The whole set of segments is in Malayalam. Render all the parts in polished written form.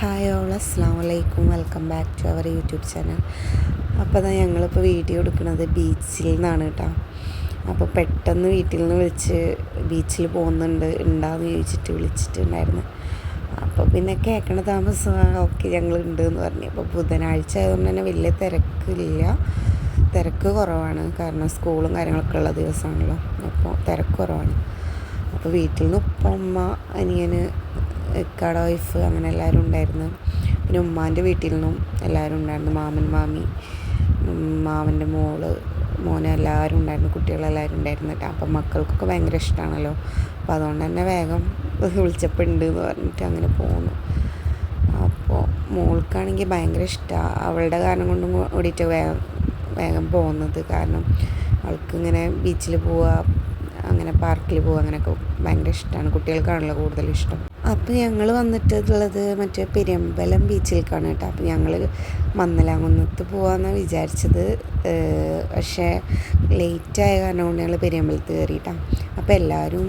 ഹായ് ഓൾ, അസ്സലാമു അലൈക്കും. Welcome back to our YouTube channel. അപ്പോൾ അതാ ഞങ്ങളിപ്പോൾ വീഡിയോ എടുക്കുന്നത് ബീച്ചിൽ നിന്നാണ് കേട്ടോ. അപ്പോൾ പെട്ടെന്ന് വീട്ടിൽ നിന്ന് വിളിച്ച് ബീച്ചിൽ പോകുന്നുണ്ട് ഉണ്ടാന്ന് ചോദിച്ചിട്ട് വിളിച്ചിട്ടുണ്ടായിരുന്നു. അപ്പോൾ പിന്നെ കേൾക്കണ താമസം ഓക്കെ ഞങ്ങളുണ്ട് എന്ന് പറഞ്ഞു. അപ്പോൾ ബുധനാഴ്ച ആയതുകൊണ്ട് തന്നെ വലിയ തിരക്കില്ല, തിരക്ക് കുറവാണ്. കാരണം സ്കൂളും കാര്യങ്ങളൊക്കെ ഉള്ള ദിവസമാണല്ലോ, അപ്പോൾ തിരക്ക് കുറവാണ്. അപ്പോൾ വീട്ടിൽ നിന്ന് ഉപ്പ, ഉമ്മ, അനിയന്, ഇക്കാടെ വൈഫ്, അങ്ങനെ എല്ലാവരും ഉണ്ടായിരുന്നു. പിന്നെ ഉമ്മാൻ്റെ വീട്ടിൽ നിന്നും എല്ലാവരും ഉണ്ടായിരുന്നു. മാമൻ, മാമി, മാമൻ്റെ മോന് എല്ലാവരും ഉണ്ടായിരുന്നു. കുട്ടികളെല്ലാവരും ഉണ്ടായിരുന്നു കേട്ടോ. അപ്പം മക്കൾക്കൊക്കെ ഭയങ്കര ഇഷ്ടമാണല്ലോ. അപ്പോൾ അതുകൊണ്ട് തന്നെ വേഗം വിളിച്ചപ്പോൾ ഉണ്ട് എന്ന് പറഞ്ഞിട്ട് അങ്ങനെ പോന്നു. അപ്പോൾ മോൾക്കാണെങ്കിൽ ഭയങ്കര ഇഷ്ടമാണ്. അവളുടെ കാരണം കൊണ്ടും കൂടിയിട്ട് വേഗം പോകുന്നത്. കാരണം അവൾക്കിങ്ങനെ ബീച്ചിൽ പോവുക, അങ്ങനെ പാർക്കിൽ പോകുക, അങ്ങനെയൊക്കെ ഭയങ്കര ഇഷ്ടമാണ്. കുട്ടികൾക്കാണല്ലോ കൂടുതൽ ഇഷ്ടം. അപ്പോൾ ഞങ്ങൾ വന്നിട്ടുള്ളത് മറ്റേ പെരുമ്പലം ബീച്ചിലേക്കാണ് കേട്ടോ. അപ്പോൾ ഞങ്ങൾ മന്നലാകുന്നത്ത് പോകാമെന്നാണ് വിചാരിച്ചത്. പക്ഷേ ലേറ്റായ കാരണം കൊണ്ട് ഞങ്ങൾ പെരുമ്പലത്ത് കയറിയിട്ടാണ്. അപ്പോൾ എല്ലാവരും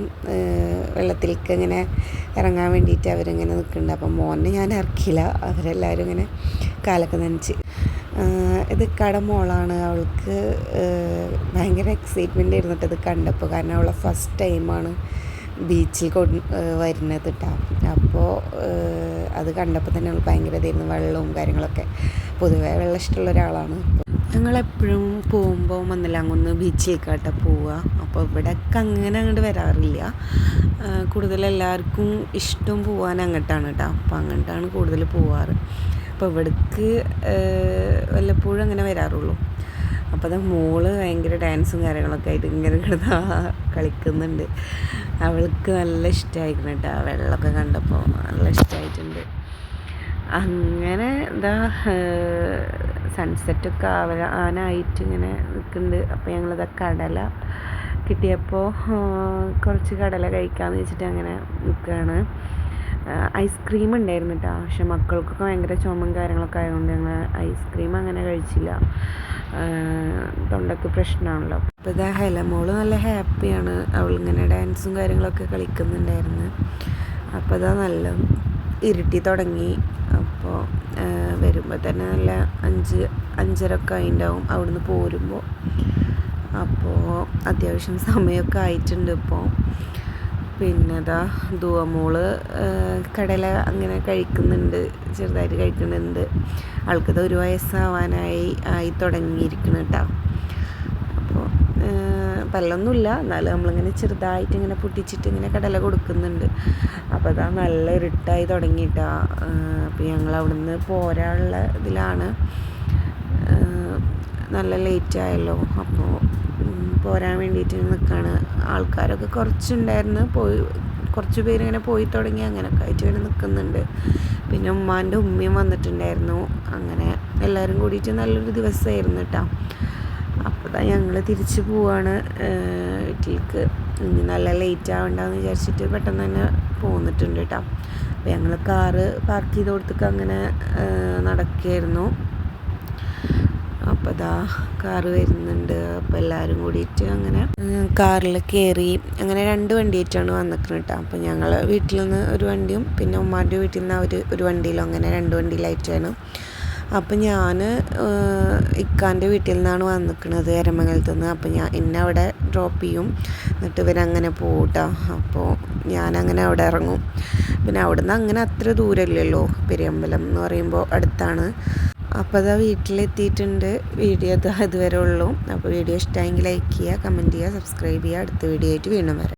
വെള്ളത്തിലേക്ക് ഇങ്ങനെ ഇറങ്ങാൻ വേണ്ടിയിട്ട് അവരിങ്ങനെ നിൽക്കുന്നുണ്ട്. അപ്പം മോനെ ഞാൻ ഇറക്കിയില്ല. അവരെല്ലാവരും ഇങ്ങനെ കാലൊക്കെ നനച്ച്. ഇത് കട മോളാണ്. അവൾക്ക് ഭയങ്കര എക്സൈറ്റ്മെൻ്റ് ആയിരുന്നിട്ട് ഇത് കണ്ടപ്പോൾ. കാരണം അവളെ ഫസ്റ്റ് ടൈമാണ് ബീച്ചിൽ വരുന്നത് കേട്ടോ. അപ്പോൾ അത് കണ്ടപ്പോൾ തന്നെ അവൾ ഭയങ്കര ഇതായിരുന്നു. വെള്ളവും കാര്യങ്ങളൊക്കെ, പൊതുവേ വെള്ളം ഇഷ്ടമുള്ള ഒരാളാണ്. ഞങ്ങളെപ്പോഴും പോകുമ്പോൾ മന്നലാകുന്ന് ബീച്ചിലേക്കാട്ടോ പോവുക. അപ്പോൾ ഇവിടെയൊക്കെ അങ്ങനെ അങ്ങോട്ട് വരാറില്ല. കൂടുതൽ എല്ലാവർക്കും ഇഷ്ടം പോകാൻ അങ്ങോട്ടാണ് കേട്ടോ. അപ്പോൾ അങ്ങോട്ടാണ് കൂടുതൽ പോവാറ്. അപ്പോൾ ഇവിടേക്ക് വല്ലപ്പോഴും അങ്ങനെ വരാറുള്ളൂ. അപ്പോൾ അത് മോള് ഭയങ്കര ഡാൻസും കാര്യങ്ങളൊക്കെ ആയിട്ട് ഇങ്ങനെ കിടന്ന് കളിക്കുന്നുണ്ട്. അവൾക്ക് നല്ല ഇഷ്ടമായിരിക്കണം കേട്ടോ. വെള്ളമൊക്കെ കണ്ടപ്പോൾ നല്ല ഇഷ്ടമായിട്ടുണ്ട്. അങ്ങനെ എന്താ സൺസെറ്റൊക്കെ ആവാനായിട്ട് ഇങ്ങനെ നിൽക്കുന്നുണ്ട്. അപ്പോൾ ഞങ്ങളിതാ കടല കിട്ടിയപ്പോൾ കുറച്ച് കടല കഴിക്കാമെന്ന് വെച്ചിട്ട് അങ്ങനെ നിൽക്കുകയാണ്. ഐസ്ക്രീം ഉണ്ടായിരുന്നു കേട്ടോ. പക്ഷെ മക്കൾക്കൊക്കെ ഭയങ്കര ചുമയും കാര്യങ്ങളൊക്കെ ആയതുകൊണ്ട് ഞങ്ങൾ ഐസ്ക്രീം അങ്ങനെ കഴിച്ചില്ല. തൊണ്ടയ്ക്ക് പ്രശ്നമാണല്ലോ. അപ്പോൾ ഇതാ ഹെലമോള് നല്ല ഹാപ്പിയാണ്. അവളിങ്ങനെ ഡാൻസും കാര്യങ്ങളൊക്കെ കളിക്കുന്നുണ്ടായിരുന്നു. അപ്പോൾ ഇതാ നല്ല ഇരുട്ടി തുടങ്ങി. അപ്പോൾ വരുമ്പോൾ തന്നെ നല്ല 5-5:30 ഒക്കെ ആയിട്ടുണ്ടാവും അവിടുന്ന് പോരുമ്പോൾ. അപ്പോൾ അത്യാവശ്യം സമയമൊക്കെ ആയിട്ടുണ്ട് ഇപ്പോൾ. പിന്നെ അതാ ദുവമോള് കടല അങ്ങനെ കഴിക്കുന്നുണ്ട്, ചെറുതായിട്ട് കഴിക്കുന്നുണ്ട്. ആൾക്കത് 1 വയസ്സാവാനായി തുടങ്ങിയിരിക്കണം കേട്ടോ. അപ്പോൾ പല്ലൊന്നുമില്ല, എന്നാലും നമ്മളിങ്ങനെ ചെറുതായിട്ട് ഇങ്ങനെ പൊട്ടിച്ചിട്ട് ഇങ്ങനെ കടല കൊടുക്കുന്നുണ്ട്. അപ്പോൾ അതാ നല്ല ഇരുട്ടായി തുടങ്ങിയിട്ടാ. അപ്പോൾ ഞങ്ങൾ അവിടുന്ന് പോരാനുള്ള ഇതിലാണ്. നല്ല ലേറ്റ് ആയല്ലോ. അപ്പോൾ പോരാൻ വേണ്ടിയിട്ട് നിൽക്കുകയാണ്. ആൾക്കാരൊക്കെ കുറച്ചുണ്ടായിരുന്നു. കുറച്ച് പേരിങ്ങനെ പോയി തുടങ്ങി, അങ്ങനെയൊക്കെ ആയിട്ട് ഇങ്ങനെ നിൽക്കുന്നുണ്ട്. പിന്നെ ഉമ്മാൻ്റെ ഉമ്മയും വന്നിട്ടുണ്ടായിരുന്നു. അങ്ങനെ എല്ലാവരും കൂടിയിട്ട് നല്ലൊരു ദിവസമായിരുന്നു കേട്ടോ. അപ്പോൾ தான் ഞങ്ങൾ തിരിച്ച് പോവാണ് വീട്ടിലേക്ക്. ഇനി നല്ല ലേറ്റ് ആവണ്ടെന്ന് വിചാരിച്ചിട്ട് പെട്ടെന്ന് തന്നെ പോന്നിട്ടുണ്ട് കേട്ടോ. അപ്പോൾ ഞങ്ങൾ കാറ് പാർക്ക് ചെയ്ത് കൊടുത്തിട്ട് അങ്ങനെ നടക്കുകയായിരുന്നു. അപ്പോൾ ഇതാ കാറ് വരുന്നുണ്ട്. അപ്പോൾ എല്ലാവരും കൂടിയിട്ട് അങ്ങനെ കാറിൽ കയറി. അങ്ങനെ 2 വണ്ടിയായിട്ടാണ് വന്നിക്കുന്നത് കേട്ടോ. അപ്പോൾ ഞങ്ങൾ വീട്ടിൽ നിന്ന് ഒരു വണ്ടിയും പിന്നെ ഉമ്മാൻ്റെ വീട്ടിൽ നിന്ന് ഒരു വണ്ടിയിലും, അങ്ങനെ 2 വണ്ടിയിലായിട്ടാണ്. അപ്പോൾ ഞാൻ ഇക്കാൻ്റെ വീട്ടിൽ നിന്നാണ് വന്നിക്കുന്നത്, എരമംഗലത്ത് നിന്ന്. അപ്പോൾ എന്നെ അവിടെ ഡ്രോപ്പ് ചെയ്യും, എന്നിട്ട് ഇവരങ്ങനെ പോകട്ടോ. അപ്പോൾ ഞാനങ്ങനെ അവിടെ ഇറങ്ങും. പിന്നെ അവിടെ നിന്ന് അങ്ങനെ അത്ര ദൂരമില്ലല്ലോ, പെരുമ്പലം എന്ന് പറയുമ്പോൾ അടുത്താണ്. അപ്പോൾ അതാ വീട്ടിലെത്തിയിട്ടുണ്ട്. വീഡിയോ ഇതുവരെ ഉള്ളൂ. അപ്പോൾ വീഡിയോ ഇഷ്ടമായെങ്കിൽ ലൈക്ക് ചെയ്യുക, കമൻറ്റ് ചെയ്യുക, സബ്സ്ക്രൈബ് ചെയ്യുക. അടുത്ത വീഡിയോ ആയിട്ട് വീണ്ടും വരാം.